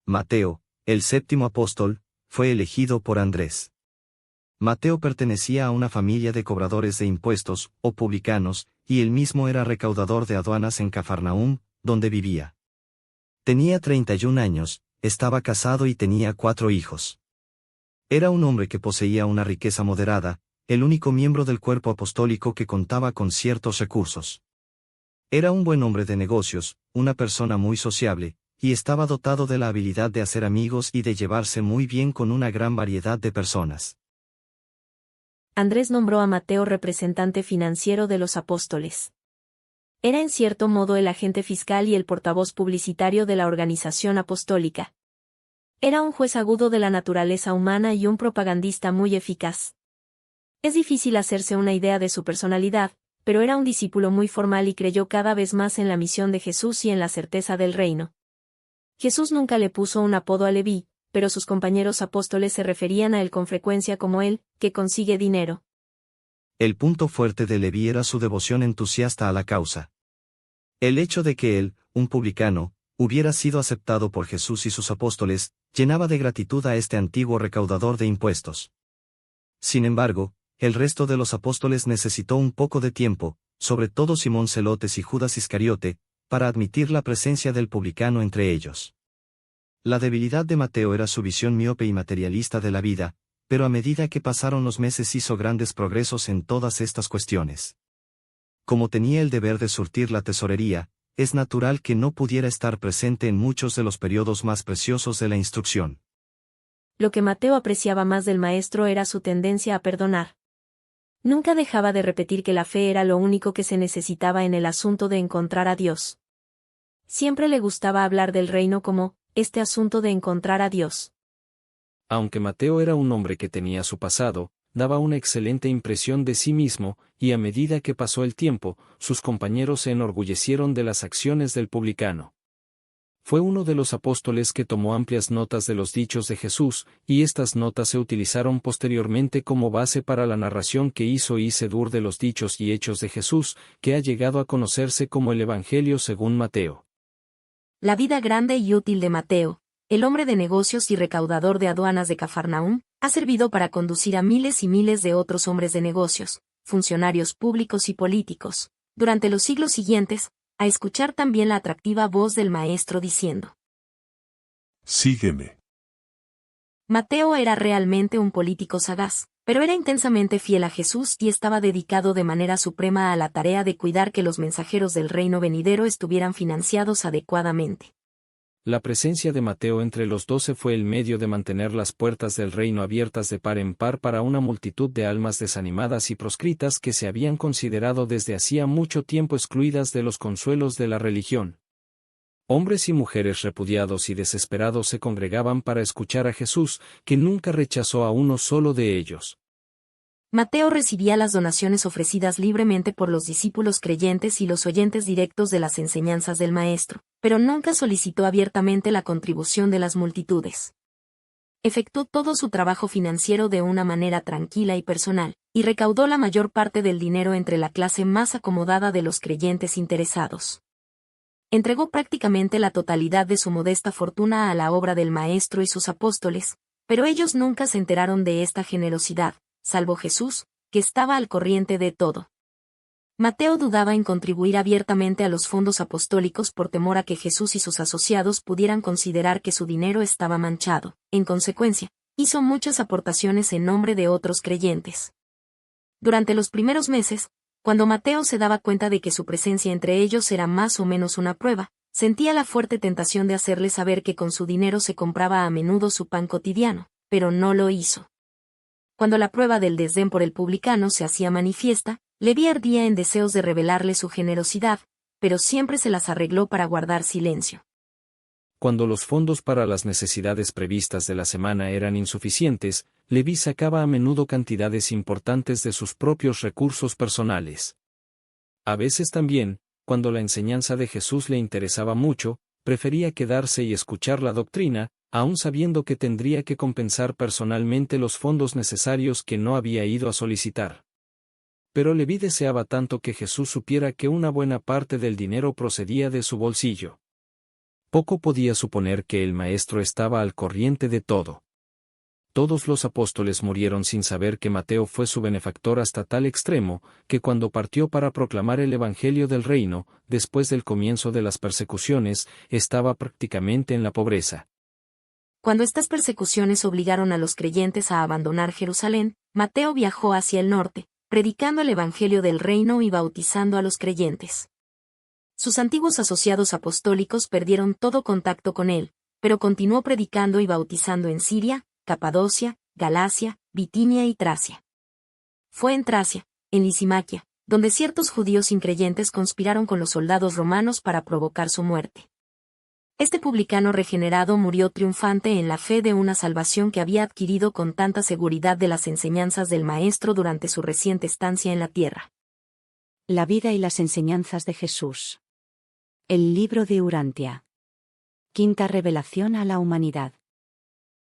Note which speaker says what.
Speaker 1: Mateo, el séptimo apóstol, fue elegido por Andrés. Mateo pertenecía a una familia de cobradores de impuestos, o publicanos, y él mismo era recaudador de aduanas en Cafarnaúm, donde vivía. Tenía 31 años, estaba casado y tenía 4 hijos. Era un hombre que poseía una riqueza moderada, el único miembro del cuerpo apostólico que contaba con ciertos recursos. Era un buen hombre de negocios, una persona muy sociable, y estaba dotado de la habilidad de hacer amigos y de llevarse muy bien con una gran variedad de personas.
Speaker 2: Andrés nombró a Mateo representante financiero de los apóstoles. Era en cierto modo el agente fiscal y el portavoz publicitario de la organización apostólica. Era un juez agudo de la naturaleza humana y un propagandista muy eficaz. Es difícil hacerse una idea de su personalidad, pero era un discípulo muy formal y creyó cada vez más en la misión de Jesús y en la certeza del reino. Jesús nunca le puso un apodo a Leví, pero sus compañeros apóstoles se referían a él con frecuencia como él, que consigue dinero.
Speaker 1: El punto fuerte de Leví era su devoción entusiasta a la causa. El hecho de que él, un publicano, hubiera sido aceptado por Jesús y sus apóstoles, llenaba de gratitud a este antiguo recaudador de impuestos. Sin embargo, el resto de los apóstoles necesitó un poco de tiempo, sobre todo Simón Celotes y Judas Iscariote, para admitir la presencia del publicano entre ellos. La debilidad de Mateo era su visión miope y materialista de la vida, pero a medida que pasaron los meses hizo grandes progresos en todas estas cuestiones. Como tenía el deber de surtir la tesorería, es natural que no pudiera estar presente en muchos de los periodos más preciosos de la instrucción.
Speaker 2: Lo que Mateo apreciaba más del maestro era su tendencia a perdonar. Nunca dejaba de repetir que la fe era lo único que se necesitaba en el asunto de encontrar a Dios. Siempre le gustaba hablar del reino como, este asunto de encontrar a Dios.
Speaker 3: Aunque Mateo era un hombre que tenía su pasado, daba una excelente impresión de sí mismo, y a medida que pasó el tiempo, sus compañeros se enorgullecieron de las acciones del publicano. Fue uno de los apóstoles que tomó amplias notas de los dichos de Jesús, y estas notas se utilizaron posteriormente como base para la narración que hizo Isedur de los dichos y hechos de Jesús, que ha llegado a conocerse como el Evangelio según Mateo.
Speaker 2: La vida grande y útil de Mateo, el hombre de negocios y recaudador de aduanas de Cafarnaúm, ha servido para conducir a miles y miles de otros hombres de negocios, funcionarios públicos y políticos, durante los siglos siguientes, a escuchar también la atractiva voz del Maestro diciendo:
Speaker 4: Sígueme.
Speaker 2: Mateo era realmente un político sagaz, pero era intensamente fiel a Jesús y estaba dedicado de manera suprema a la tarea de cuidar que los mensajeros del reino venidero estuvieran financiados adecuadamente.
Speaker 3: La presencia de Mateo entre los 12 fue el medio de mantener las puertas del reino abiertas de par en par para una multitud de almas desanimadas y proscritas que se habían considerado desde hacía mucho tiempo excluidas de los consuelos de la religión. Hombres y mujeres repudiados y desesperados se congregaban para escuchar a Jesús, que nunca rechazó a uno solo de ellos.
Speaker 2: Mateo recibía las donaciones ofrecidas libremente por los discípulos creyentes y los oyentes directos de las enseñanzas del Maestro, pero nunca solicitó abiertamente la contribución de las multitudes. Efectuó todo su trabajo financiero de una manera tranquila y personal, y recaudó la mayor parte del dinero entre la clase más acomodada de los creyentes interesados. Entregó prácticamente la totalidad de su modesta fortuna a la obra del Maestro y sus apóstoles, pero ellos nunca se enteraron de esta generosidad, salvo Jesús, que estaba al corriente de todo. Mateo dudaba en contribuir abiertamente a los fondos apostólicos por temor a que Jesús y sus asociados pudieran considerar que su dinero estaba manchado. En consecuencia, hizo muchas aportaciones en nombre de otros creyentes. Durante los primeros meses, cuando Mateo se daba cuenta de que su presencia entre ellos era más o menos una prueba, sentía la fuerte tentación de hacerles saber que con su dinero se compraba a menudo su pan cotidiano, pero no lo hizo. Cuando la prueba del desdén por el publicano se hacía manifiesta, Leví ardía en deseos de revelarle su generosidad, pero siempre se las arregló para guardar silencio.
Speaker 3: Cuando los fondos para las necesidades previstas de la semana eran insuficientes, Leví sacaba a menudo cantidades importantes de sus propios recursos personales. A veces también, cuando la enseñanza de Jesús le interesaba mucho, prefería quedarse y escuchar la doctrina, aun sabiendo que tendría que compensar personalmente los fondos necesarios que no había ido a solicitar. Pero Leví deseaba tanto que Jesús supiera que una buena parte del dinero procedía de su bolsillo. Poco podía suponer que el Maestro estaba al corriente de todo. Todos los apóstoles murieron sin saber que Mateo fue su benefactor hasta tal extremo, que cuando partió para proclamar el Evangelio del Reino, después del comienzo de las persecuciones, estaba prácticamente en la pobreza.
Speaker 2: Cuando estas persecuciones obligaron a los creyentes a abandonar Jerusalén, Mateo viajó hacia el norte, predicando el Evangelio del Reino y bautizando a los creyentes. Sus antiguos asociados apostólicos perdieron todo contacto con él, pero continuó predicando y bautizando en Siria, Capadocia, Galacia, Bitinia y Tracia. Fue en Tracia, en Lisimaquia, donde ciertos judíos increyentes conspiraron con los soldados romanos para provocar su muerte. Este publicano regenerado murió triunfante en la fe de una salvación que había adquirido con tanta seguridad de las enseñanzas del Maestro durante su reciente estancia en la tierra.
Speaker 4: La vida y las enseñanzas de Jesús. El libro de Urantia. Quinta revelación a la humanidad.